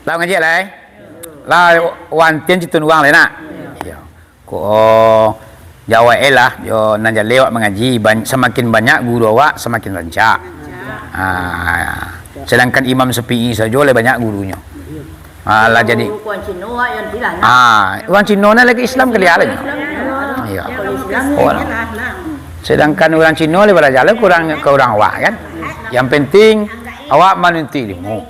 Lau ngaji lai. Lau wan tian citun uang lai nak. Ya. Ko Jawa lah, yo nanja lewat mengaji semakin banyak guru awak semakin lancar. Sedangkan Imam Syafi'i saja oleh banyak gurunya. Lah jadi orang Cina na lagi Islam kali ada. Iya. Sedangkan orang Cina le belajar kurang ke orang awak kan. Yang penting awak menunti ilmu.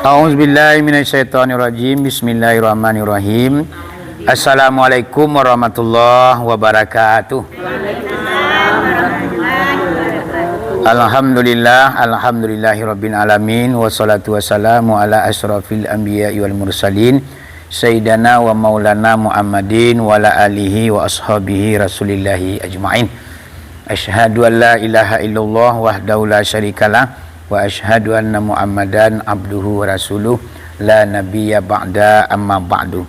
A'udzubillahi minasyaitonirrajim. Bismillahirrahmanirrahim. Assalamualaikum warahmatullahi wabarakatuh. Alhamdulillahirabbil alamin wassalatu wassalamu ala asyrafil anbiya'i wal mursalin sayyidina wa maulana Muhammadin wa ala alihi wa ashabihi rasulillahi ajmain. Asyhadu an la ilaha illallah wahdahu la syarikalah wa asyhadu anna Muhammadan abduhu wa rasuluh la nabiyya ba'da amma ba'du.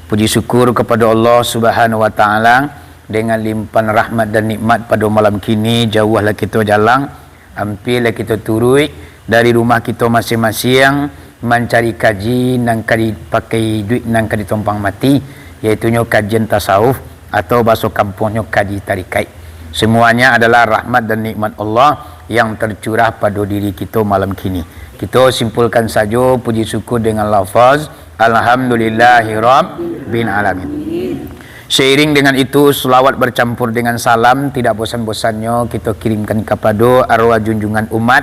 Puji syukur kepada Allah Subhanahu wa taala dengan limpahan rahmat dan nikmat pada malam kini. Jauhlah kita jalan, hampirlah kita turui dari rumah kita masing-masing mencari kaji nang kali pakai duit nang kali tumpang mati, iaitu kajian tasawuf atau bahasa kampungnya kaji tarikat. Semuanya adalah rahmat dan nikmat Allah yang tercurah pada diri kita malam kini. Kita simpulkan saja puji syukur dengan lafaz alhamdulillahirabbil alamin. Seiring dengan itu, selawat bercampur dengan salam tidak bosan-bosannya kita kirimkan kepada arwah junjungan umat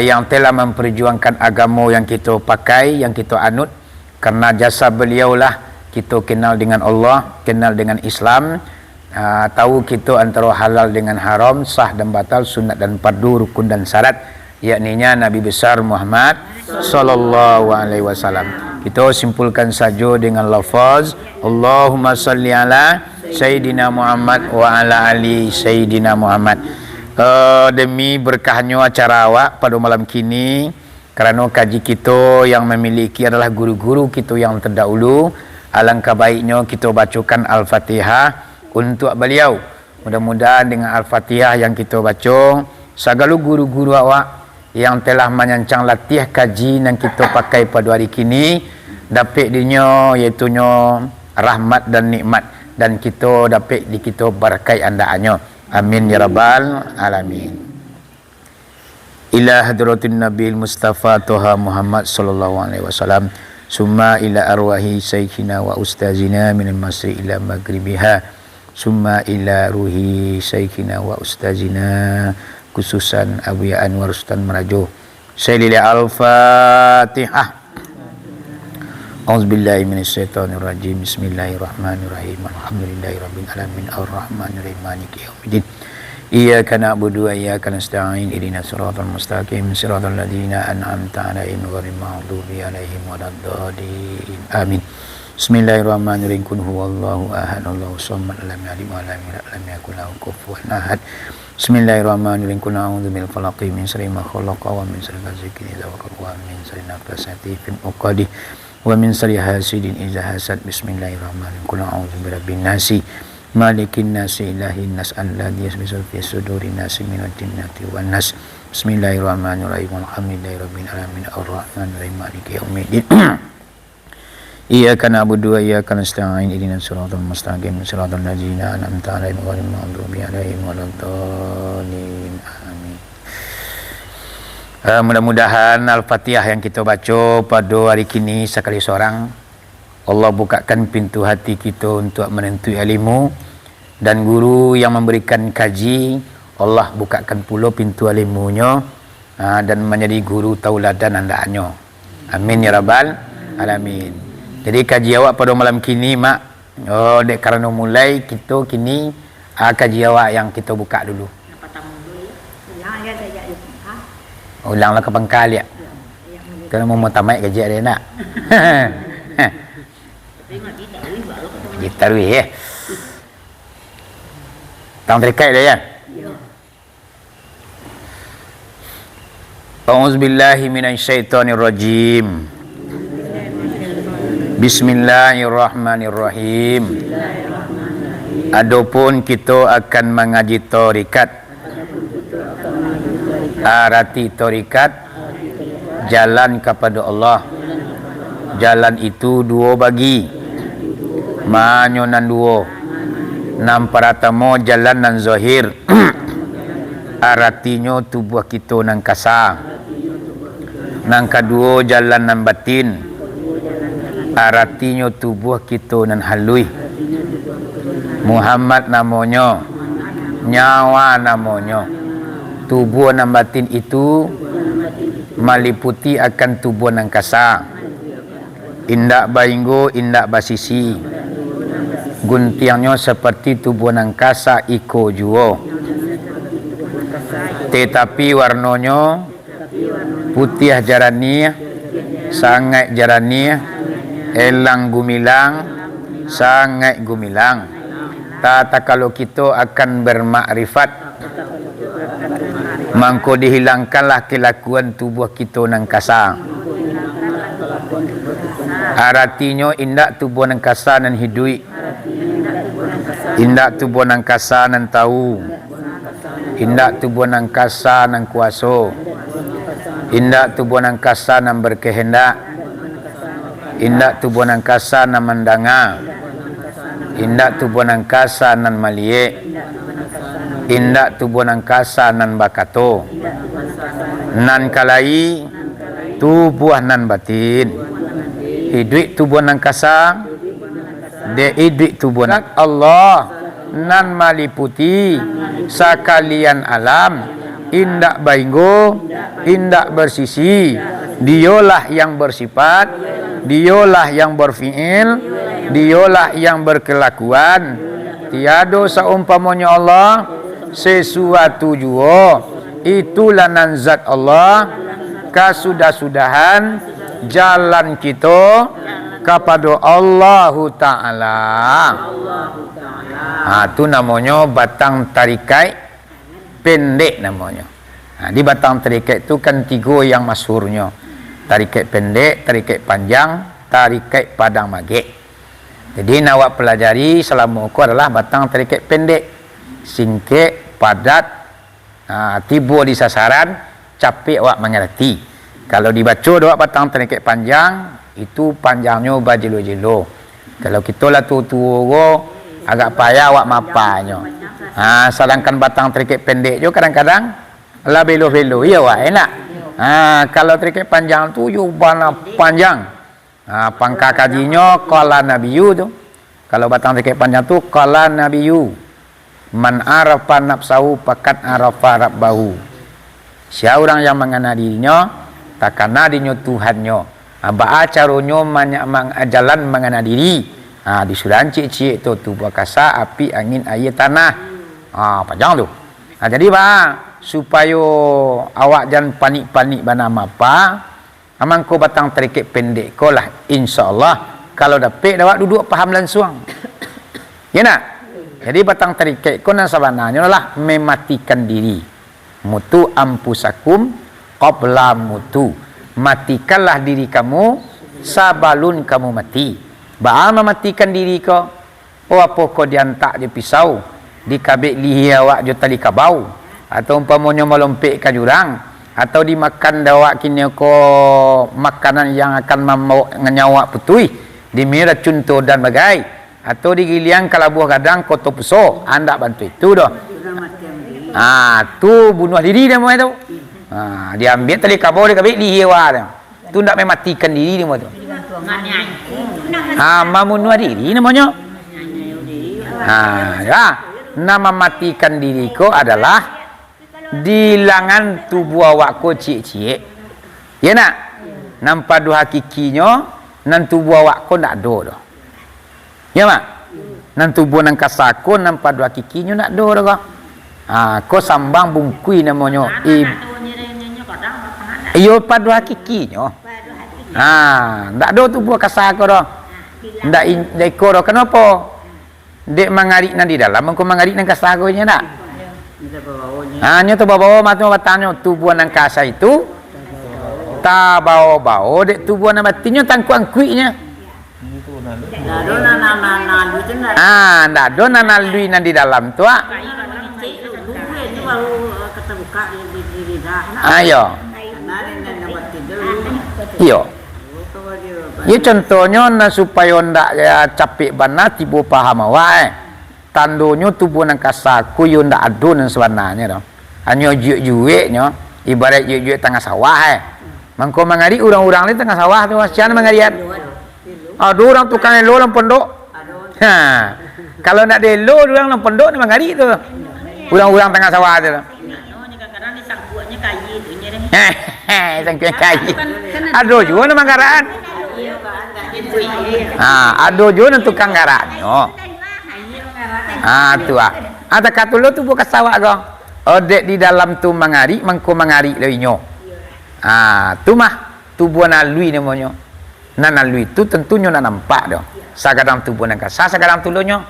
yang telah memperjuangkan agama yang kita pakai, yang kita anut. Karena jasa beliaulah kita kenal dengan Allah, kenal dengan Islam, tahu kita antara halal dengan haram, sah dan batal, sunat dan fardu, rukun dan syarat, yakninya Nabi besar Muhammad sallallahu alaihi wasallam. Kita simpulkan saja dengan lafaz Allahumma salli ala Sayyidina Muhammad wa ala ali Sayyidina Muhammad. Demi berkahnya acara awak pada malam kini, kerana kaji kita yang memiliki adalah guru-guru kita yang terdahulu, alangkah baiknya kita bacakan Al-Fatihah untuk beliau. Mudah-mudahan dengan Al-Fatihah yang kita baca, segala guru-guru awak yang telah menyancang latih kaji yang kita pakai pada hari kini dapat dinyo iaitu rahmat dan nikmat, dan kita dapat di kita barakai andaannya. Amin ya rabbal alamin. Ila hadratin nabil mustafa toha Muhammad sallallahu alaihi wasallam, summa ila arwahi sayyidina wa ustazina minal masri ila maghribiha, summa ila ruhi sayyidina wa ustazina khususan Abu Anwar Sultan Merajo. Sayyidina Al-Fatihah. A'udzubillahi minasyaitonirrajim. Bismillahirrahmanirrahim. Alhamdulillahirabbil alamin arrahmanirrahim maliki yaumiddin. Iyyaka na'budu wa iyyaka nasta'in. Ihdinas siratal mustaqim siratal ladzina an'amta 'alaihim ghairil maghdubi 'alaihim waladdallin. Amin. Bismillahirrahmanirrahim. Qul huwallahu ahad, Allahus samad, lam yalid wa lam yulad, lam yakul lahu kufuwan ahad. Bismillahirrahmanirrahim. Qul a'udzu bil falaq min syarri ma khalaq wa min syarri ghasiqin idza waqab wa min syarri nafasati fil 'uqad wa min syarri hasidin idza hasad. Bismillahirrahmanirrahim. Qul a'udzu birabbin nasi malikin nasi ilahin nas alladzi yasbisu fi sudurin nasi minal jinnati wan nas. Bismillahirrahmanirrahim. Alhamdulillahirabbil alamin arrahmanirrahim maliki yaumiddin. Iyyaka na'budu wa iyyaka nasta'in. Ihdinas siratal mustaqim siratal ladzina an'amta 'alaihim ghairil maghdubi 'alaihim waladdallin. Amin. Mudah-mudahan Al-Fatihah yang kita baca pada hari kini sekali seorang, Allah bukakan pintu hati kita untuk menentui ilmu, dan guru yang memberikan kaji Allah bukakan pula pintu ilmunya dan menjadi guru tauladan andaannya. Amin ya rabbal alamin. Jadi kaji awak pada malam kini mak, dek kerana mulai kita kini kaji awak yang kita buka dulu. Ulanglah ke pangkal ya. Kerana mau tamat kaji dia nak. Kita taruh ya. Tang terkait dia ya. A'udzubillahi minasyaitonirrajim. Bismillahirrahmanirrahim. Adapun kita akan mengaji tarikat arati torikat jalan kepada Allah. Jalan itu dua bagi, manyo nan dua. Nam paratamo jalan nan zahir. Aratinya tubuh kita nan kasa. Nang kedua jalan nan batin. Aratinya tubuh kita nan halui. Muhammad namanya, nyawa namanya. Tubuh nan batin itu meliputi akan tubuh nan kasa. Indak bainggo, indak basisi. Guntiangnya seperti tubuh nan kasa iko juo. Tetapi warnanya putih jarani, sangat jarani, elang gumilang, sangat gumilang. Tata kalau kita akan bermakrifat, mangko dihilangkanlah kelakuan tubuh kita nang kasa. Aratinya indak tubuh nang kasa nan hidui, indak tubuh nang kasa nan tahu, indak tubuh nang kasa nan kuaso, indak tubuh nang kasa nan berkehendak, indak tubuh nang kasa nan mendanga, indak tubuh nang kasa nan malie, indak tubuh nang kasa nan bakato, nan kalai tubuh nan batin. Hidup tubuh nang kasa, de hidup tubuh nang Allah nan maliputi sakalian alam, indak bainggo, indak bersisi. Dialah yang bersifat, dialah yang berfiil, dialah yang berkelakuan. Tiada seumpamanya Allah sesuatu jua. Itulah nan zat Allah. Kasudah-sudahan jalan kita kepada Allah Ta'ala. Itu namanya batang tarikat pendek namanya. Di batang tarikat itu kan tiga yang masyhurnya. Tarikat pendek, tarikat panjang, tarikat padang magik. Jadi nak awak pelajari selama aku adalah batang tarikat pendek. Singkit, padat, tiba di sasaran, capek awak mengerti. Kalau dibaca awak batang tarikat panjang, itu panjangnya bajelo-jelo. Kalau kita lah tua-tua agak payah awak mapanya. Sedangkan batang tarikat pendek je kadang-kadang lah belo-belo. Ya awak enak. Kalau tarikat panjang tu you bana panjang. Pangka kajinya qala nabiyyu tu. Kalau batang tarikat panjang tu qala nabiyyu. Man arafa nafsahu faqad arafa rabbahu. Siapa orang yang mengenal dirinya, tak kenal dirinya Tuhannya. Ba'a caranya jalan mengenal diri. Disuruh cik-cik tu tubuh kasa, api, angin, air, tanah. Panjang tu. Jadi supaya awak jangan panik-panik banama apa, amang ko batang tarikat pendek ko lah, insya-Allah. Kalau dapat awak duduk faham langsung. Ya nak? Jadi batang tarikat ko nan sebenarnya lah mematikan diri. Mutu ampusakum qabla mutu. Matikanlah diri kamu sabalun kamu mati. Ba'a mematikan diri kau. Apa kau diantak di pisau, dikabik lihi awak je tali kabau, atau umpamanya melompat ke jurang, atau dimakan dawak kini kau makanan yang akan membawa nyawa putui, dimira cunto dan bagai, atau digiliang kalabuh gadang kau topuso, anda bantu itu dah. Tu bunuh diri dia mau itu. Dia ambil tali kabau dia kabik lihi awak. Tu nak mematikan diri dia mau tu. Membunuh diri namanya. Nama matikan diri ko adalah dilangan tubuh awak ko cik-cik. Ya nak? Nampak dua hakikinya, nan tubuh awak ko nak do dah. Ya mak? Nan tubuh nang kasako nampak dua hakikinya nak do dah. Ko sambang bungkui namanya. Iyo padu hakikinya. Ndak do tubuh kasako dah. Ndak iko dah. Kenapa? Dek mengarik nan di dalam, engkau mengarik nan kasagonya nak. Hanya tu bawa matu batanya tubuh nan kasa itu. Ta bawa dek tubuh nan batinnya tangkuang kuinya. Ndak do nanalui nan di dalam tu. itu baru kata buka di lidah. Ayo. Iyo. Ya contohnya supaya ndak ya capek bana tibu paham wae. Tandonyo tubuh nang kasaku yo ndak adun sebenarnya dong. Anyo juek nyo ibarat juek tengah sawah. Mangko mangari orang-orang ni tengah sawah tu sian mangarian. Ada orang tukang elo dalam pondok. Ha. Kalau nak delo orang dalam pondok ni mangari tu. Orang-orang tengah sawah tu. Kadang-kadang ni sangkuatnya kayu tu nya deh. Sangkuat kayu. Ada juga nama garaan. Ada juga nama tukang garaannya. Tu ada katulo tu bukan sawah go. Odek di dalam tu mangari, mangko mangari leuinyo. Tu mah tubuh nalui namanya. Nalui tu tentunya nak nampak dah. Sagadang tubuh nang kasa, sagadang tulunyo.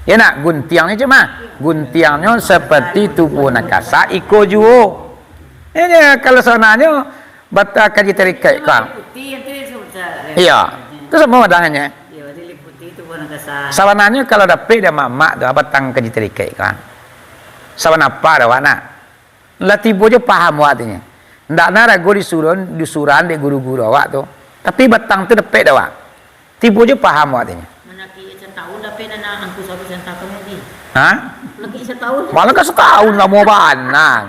Ya nak guntiangnya cuma guntiangnya seperti tubuh nang kasa iko juo. Ini kalau sebenarnya bata kaji terikat kan. Iya. Itu semua wadangannya. Iya, diliputi tubuh nang kasa. Sebenarnya kalau dapat dah mak dah batang kaji terikat kan. Sebenarnya apa dah wana? Latibo je paham artinya. Ndak nara guru disuran de guru-guru awak tu. Tapi batang tu dapat dah wak. Tibo je paham artinya. Menaki setahun dapat nana angku sabu senta kemudian. Ha? Lagi setahun. Malah kan setahun lah mau banang.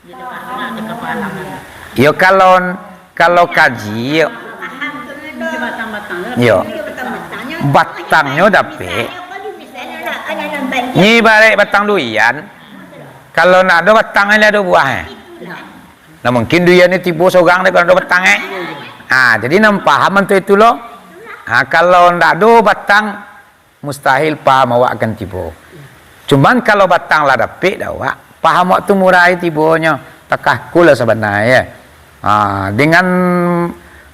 Jadi nak ada kepalang. Yo kalau kaji yo. Yo. Batangnya dapat. Ni balik batang duian. Kalau nak ada batangnya ada buah. Nah mungkin duian ni tiba seorang dia kalau ada batang jadi nam paham itu loh. Kalau ndak ada batang mustahil paham awak akan tiba. Cuman kalau batang lah dapat dah awak paham waktu murai tibonya takah kula sebenarnya. Dengan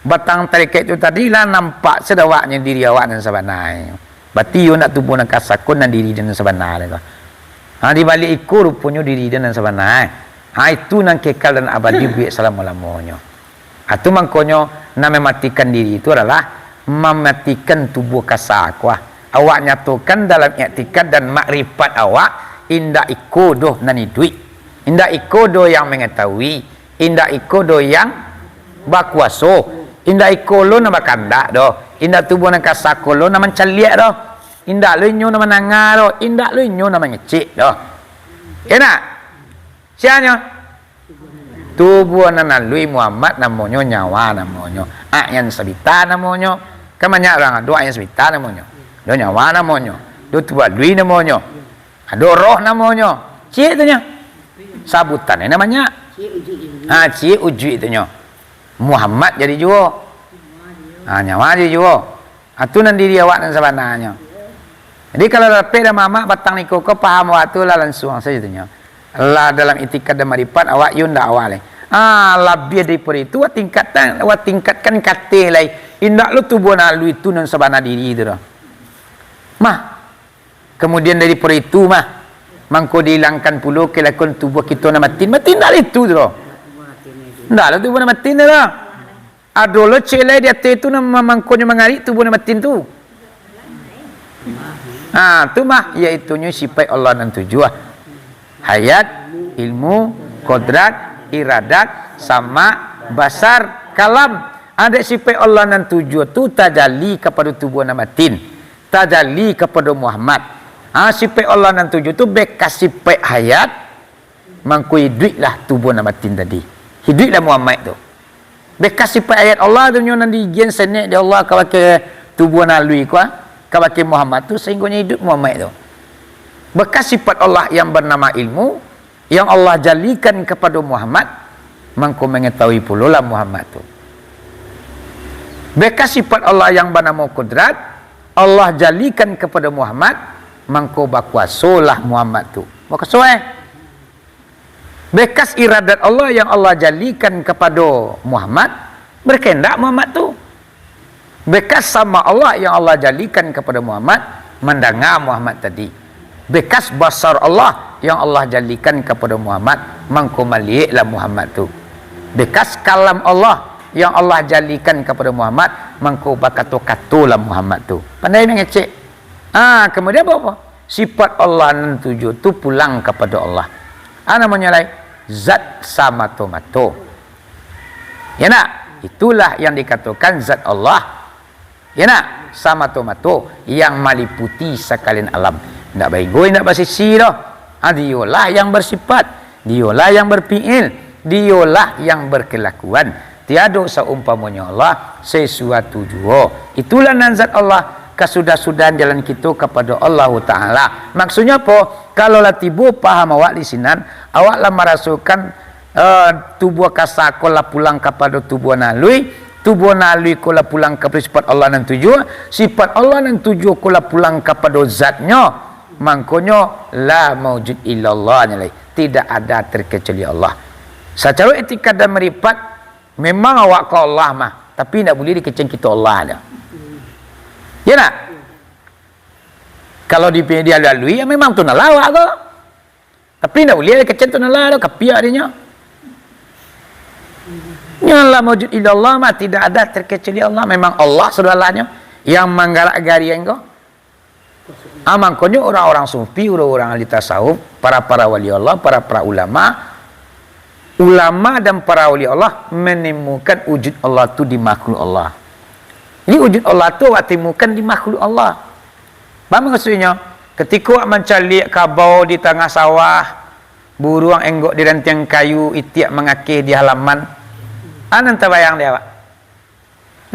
batang tarikat itu tadi lah nampak sedawaknya diri awak dan sebenarnya. Berarti you nak tubuh nak kasakun dan diri dan sebenarnya. Di balik itu rupanya diri dan sebenarnya. Itu nang kekal dan abadi biak selama-lamanya. Itu mangkonyo nak mematikan diri itu adalah mematikan tubuh kasakwa. Awak nyatukan dalam i'tikad dan makrifat awak indak ikodoh nani duit. Indak ikodoh yang mengetahui, indak ikodoh yang bakwaso, indak ikolo nama kandak doh, indak tubuh nang kasakolo nama mencaliak doh, indak lunyo nama nangar doh, indak lunyo nama ngecik doh. Enak? Sianya? Tubuh nanalui Muhammad namanya nyawa namanya. Yang sabita namanya. Kan banyak orang doa yang sabita namanya. Do nyawa namanya. Do tubuh lui namanya. Do roh namanya. Cik tu nya. Sabutan namanya. Cik uji itu nya. Muhammad jadi juga. Nyawa jadi juga. Itu nan diri awak dan sebenarnya. Jadi kalau dapat dah mama batang ni koko paham waktu lah langsung saja tu nya. Lah dalam itikad dan marifat awak yun dah awal lebih daripada itu tingkatkan kata lain indak lu tubuh nalu itu nan sabana diri itu dah kemudian daripada itu mangko dihilangkan puluh kelakon tubuh kita na matin dah itu dah ndak lu tubuh na matin dah ada lo celai dia tu na mangkonya mangari tubuh na matin tu tu iaitu nya sifat Allah nan tujuh hayat, ilmu, kodrat, iradat, sama, basar, kalam. Ada sifat Allah nan tujuh tu tajalli kepada tubuh namatin, tajalli kepada Muhammad. Sifat Allah nan tujuh tu bekas sifat hayat, mangku hiduplah tubuh namatin tadi. Hiduplah Muhammad tu. Bekas sifat hayat Allah tu nan digen senek dia Allah kawake tubuh nalui kawake Muhammad tu sehingga hidup Muhammad tu. Bekas sifat Allah yang bernama ilmu yang Allah jalikan kepada Muhammad mangko mengetahui pula lah Muhammad tu. Bekas sifat Allah yang bernama kudrat Allah jalikan kepada Muhammad mangko bakwasolah Muhammad tu. Bakwasoe. Bekas iradat Allah yang Allah jalikan kepada Muhammad berkehendak Muhammad tu. Bekas sama Allah yang Allah jalikan kepada Muhammad mendengar Muhammad tadi. Bekas basar Allah yang Allah jadikan kepada Muhammad mangko maliiklah Muhammad tu. Bekas kalam Allah yang Allah jadikan kepada Muhammad mangko bakato-katolah Muhammad tu. Pandai mengecek. Kemudian apa? Sifat Allah nan tujuh tu pulang kepada Allah. namanya lain zat samato-mato. Ya nak, itulah yang dikatakan zat Allah. Ya nak, samato-mato yang meliputi sekalian alam. Tidak baik goy, tidak bersisi dah. Dialah yang bersifat, dialah yang berfiil, dialah yang berkelakuan. Tiada seumpamanya Allah sesuatu jua. Itulah nazat Allah, kesudah-sudahan jalan kita kepada Allah Ta'ala. Maksudnya apa? Kalau lah tiba paham awak di sinan, awak lah merasukan tubuh kasar kola pulang kepada tubuh nalui, tubuh nalui kola pulang kepada sifat Allah dan tujuh, sifat Allah dan tujuh kola pulang kepada zatnya. Mangkonyo la maujud illallah nyalai, tidak ada terkecuali Allah. Secara etika dan meripat memang awak ke Allah mah, tapi tidak boleh dikeceng kita Allah ada. Ya nak? Kalau dia lalui ya memang tu nalawak ke. Tapi tidak boleh dikeceng tu nalawak kapiak dia. Ya la maujud illallah mah, tidak ada terkecuali Allah. Memang Allah saudaranya yang menggarak-gari engkau. Mangkonyo orang-orang sufi, orang-orang ahli tasawuf, para wali Allah, para ulama dan para wali Allah menemukan wujud Allah itu di makhluk Allah. Ini wujud Allah itu awak temukan di makhluk Allah. Apa maksudnya? Ketika awak mencari kabau di tengah sawah, burung enggok di ranting kayu, itiak mengakih di halaman, nanti bayang dia awak.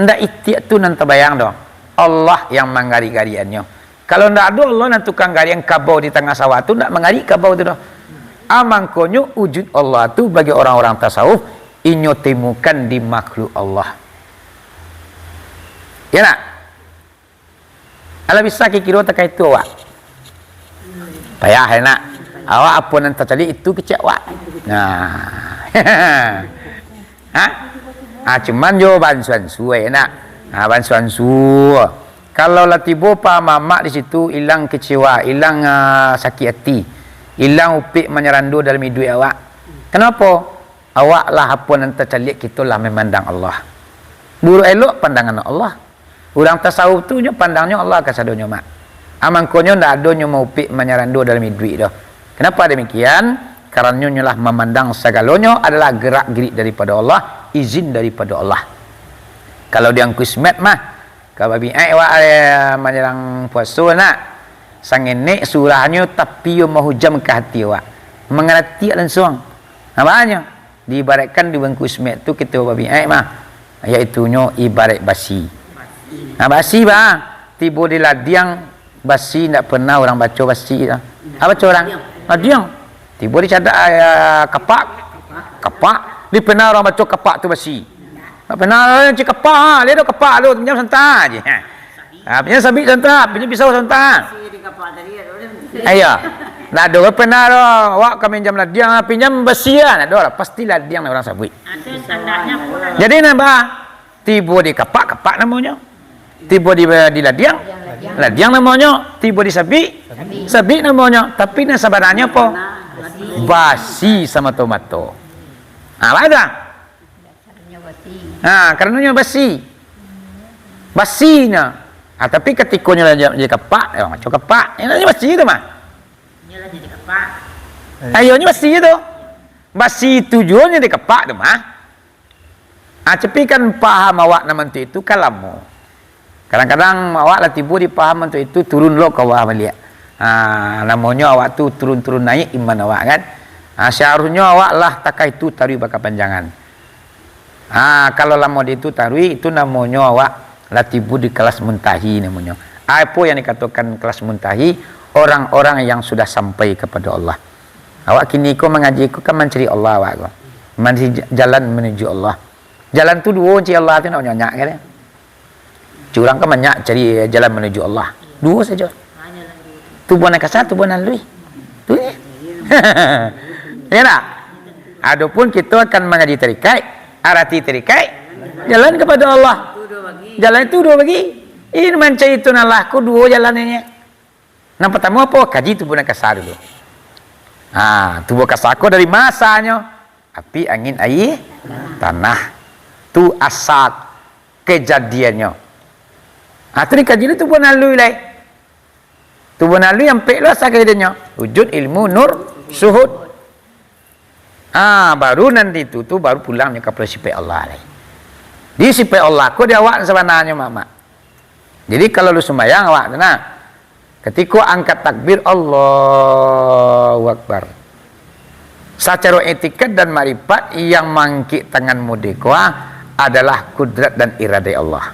Ndak itiak tu nanti bayang dong. Allah yang menggari-gariannya. Kalau tidak ada Allah dan tukang garian kabau di tengah sawah itu tidak mengari kabau itu dah. Mangkonyo wujud Allah itu bagi orang-orang tasawuf inyo temukan di makhluk Allah. Ya nak? Ala bisa kira terkait itu awak. Payah ya nak. Awak apa yang terjadi itu kecek awak. Nah. Cuman yo bansuan suai nak. Bansuan suai. Kalau lah tiba paham mamak di situ hilang kecewa, hilang sakit hati, hilang upik menyerandu dalam hidup awak. Kenapa? Awak lah apa yang tercalik kita lah memandang Allah. Buruk elok pandangan Allah. Orang tasawuf tu pandangnya Allah kasadonya mak. Amangkonyo ndak adonyo mau upik menyerandu dalam hidup dah. Kenapa demikian? Karena lah memandang segalanya adalah gerak-gerik daripada Allah, izin daripada Allah. Kalau dia kismet mah kalau babi awak menjelang puasa nak sangenek surahnya tapi yo mahujam ke hati awak mengerti langsung namanya diibaratkan di bangku ismet tu kita babi mah iaitu nyo ibarat basi. Basi bang tiba di ladiang basi ndak pernah orang baca basi dah. Baca orang ladiang tiba di cadak kapak di pernah orang baca kapak tu basi. Tak pernah cik kepak, dia dah kepak tu, pinjam santai je. Pinjam sabit santai, pinjam pisau santai. Ayo. Nak ada pernah dah, awak kami pinjam ladiang, pinjam besi lah, nak ada lah, pasti ladiang orang sabit. Jadi nambah, tiba di kepak namanya. Tiba di ladiang, ladiang namanya. Tiba di sabit namanya. Tapi sebenarnya apa? Basi sama tomato. Apa dah? Karenanya basinya. Tapi ketikanya jadi kepak, macam kepak. Ini basi itu mah. Ini jadi kepak. Ayo ini basi itu. Basi tujuannya di kepak tu mah. Tapi kan paham awak nama itu kalamu. Kadang-kadang awak lah tiba di paham itu turun lo ke bawah melihat. Namanya awak tu turun-turun naik iman awak kan. Seharusnya awak lah takai itu taruh bakal panjangan. Kalau lama itu tarwi itu namanya awak latibu di kelas muntahi namanya. Apa yang dikatakan kelas muntahi? Orang-orang yang sudah sampai kepada Allah. Awak kini kau mengaji kau kan mencari Allah awak kau. Jalan menuju Allah. Jalan tu dua cari Allah tu nak nyak kan? Curang kan banyak cari jalan menuju Allah. Dua saja. Tu bukan kasar, tu bukan lui. Tu ni. Ya tak? Adapun kita akan mengaji tarikat. Arati terikai jalan kepada Allah. Jalan itu dua bagi. Ini mencari itu nalahku dua jalannya. Yang pertama apa? Kaji tubuh kasar dulu. Tubuh kasarku dari masanya. Api, angin, air, tanah. Tu asal kejadiannya. Itu dikaji tubuh nalui lah. Tubuh nalui yang peklah asal kejadiannya. Wujud ilmu nur suhud. Baru nanti itu tuh baru pulangnya kepada sifat Allah lagi. Di sifat Allah kok dia awak sebenarnya mama. Jadi kalau lu sembahyang awak nah ketika angkat takbir Allahu Akbar. Secara etiket dan marifat yang mangkik tangan mudekwa adalah kudrat dan iradah Allah.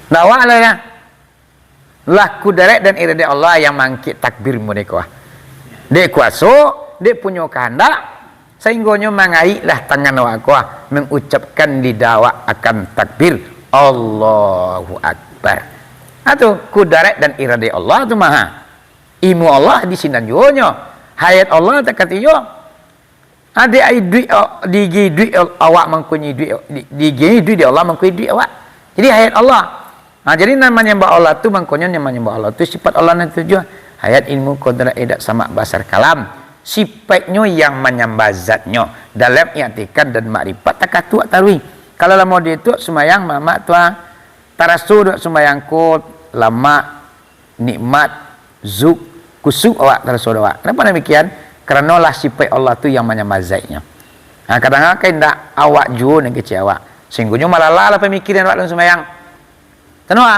Nah, awak lah kudrat dan iradah Allah yang mangkik takbir mudekwa. Dia kuasa, dia punya kehendak sehingga mengailah tangan awak mengucapkan lidah awak akan takbir Allahu Akbar. Atau kudarat dan iradah Allah tu maha. Ilmu Allah di sini juga. Hayat Allah tak kata yo. Ada ai duit duit awak mengkunyi duit duit Allah mengkunyi duit awak. Jadi hayat Allah. Jadi namanya nyembah Allah tu mengkunyi namanya nyembah Allah tu sifat Allah nanti tujuh. Hayat ilmu qudrat edak sama basar kalam. Sifatnya yang menyembah zatnya dalam i'tikad dan makrifat takatu tarwi. Kalau lama dia tu semayang mama tua tarasu duk semayang ko lama nikmat zuk kusuk awak tarasu awak. Kenapa demikian? Kerana lah sifat Allah tu yang menyembah zatnya. Kadang-kadang kan tak awak jua dengan kecil awak. Sehingga malah lah pemikiran awak dalam semayang. Kenapa?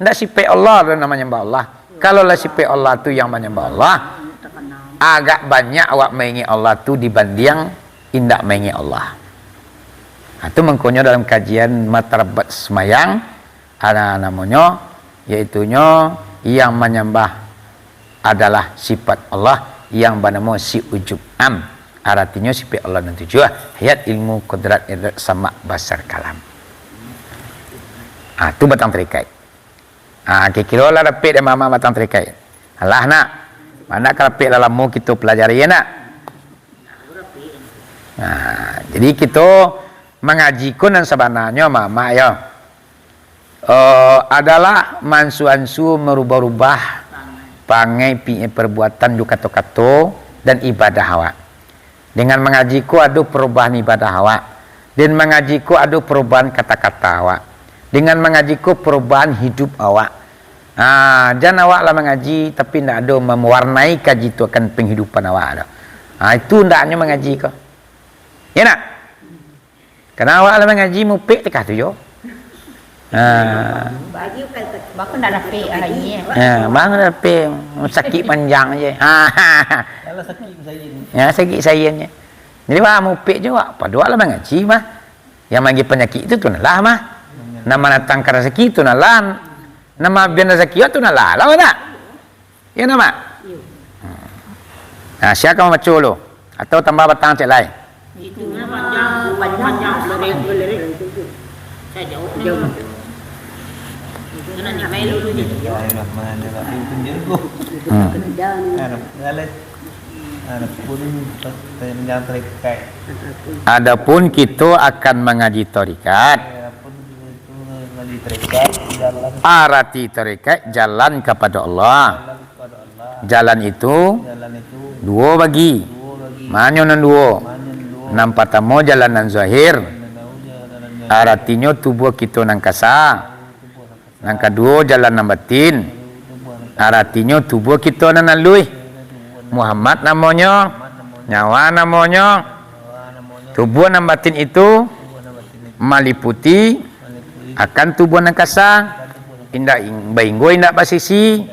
Tidak sifat Allah dan namanya nyembah Allah. Kalau lah sifat Allah tu yang menyembah Allah, agak banyak awak mengingat Allah tu dibanding indak mengingat Allah. Itu mengkonyo dalam kajian matarabat semayang ada namanya yaitunya yang menyembah adalah sifat Allah yang bernama si ujub am. Artinya sifat Allah nanti juga hayat ilmu qudrat irat sama basar kalam. Itu batang terikat. Kira lah dapat dan mama batang terikat. Alah nak. Mana kerapik dalam mu kita pelajari ya nak. Jadi kita mengajikan dan sebenarnya mama ya adalah mansu-ansu merubah-rubah pangai perbuatan juga kata-kata dan ibadah awak. Dengan mengajiku ada perubahan ibadah awak dan mengajiku ada perubahan kata-kata awak. Dengan mengajiku perubahan hidup awak. Jangan awak lah mengaji tapi tidak ada mewarnai kaji itu akan penghidupan awak ada. Itu hendaknya mengaji kau. Ya nak? Karena awak lah mengaji mupik tekah tu yo. Bahkan tak dapat lagi. Bang dapat sakit panjang je. Kalau sakit saya ni. Ya sakit sayanya. Jadi wah mupik je wak. Pada lah mengaji mah. Yang bagi penyakit itu tu nalah mah. Nama datang ke rezeki itu nalah. Nama biar rezeki itu nalah. Lawa tak? Ya nama. Siapa kamu baca dulu? Atau tambah batang cek lain? Itu panjang belerek. Saya jauh. Karena ni main dulu ni. Bismillahirrahmanirrahim. Tunjukku. Adapun kita akan mengaji tarikat. Arati tarikat jalan kepada Allah. Jalan itu dua bagi. Mana yang dua? Nampak tamu jalanan zahir. Artinya tubuh kita nang kasa. Nang kedua jalan nang batin. Artinya tubuh kita nang nalui. Muhammad namanya, nyawa namanya. Tubuh nang batin itu meliputi akan tubuh nang kasa. Indak bainggo indak basisi.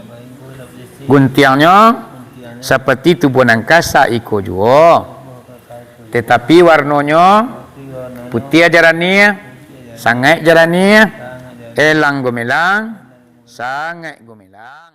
Guntiangnya seperti tubuh nang kasa iko jua. Tetapi warnanya putih ajarannya, sangat ajarannya, elang gomelang, sangat gomelang.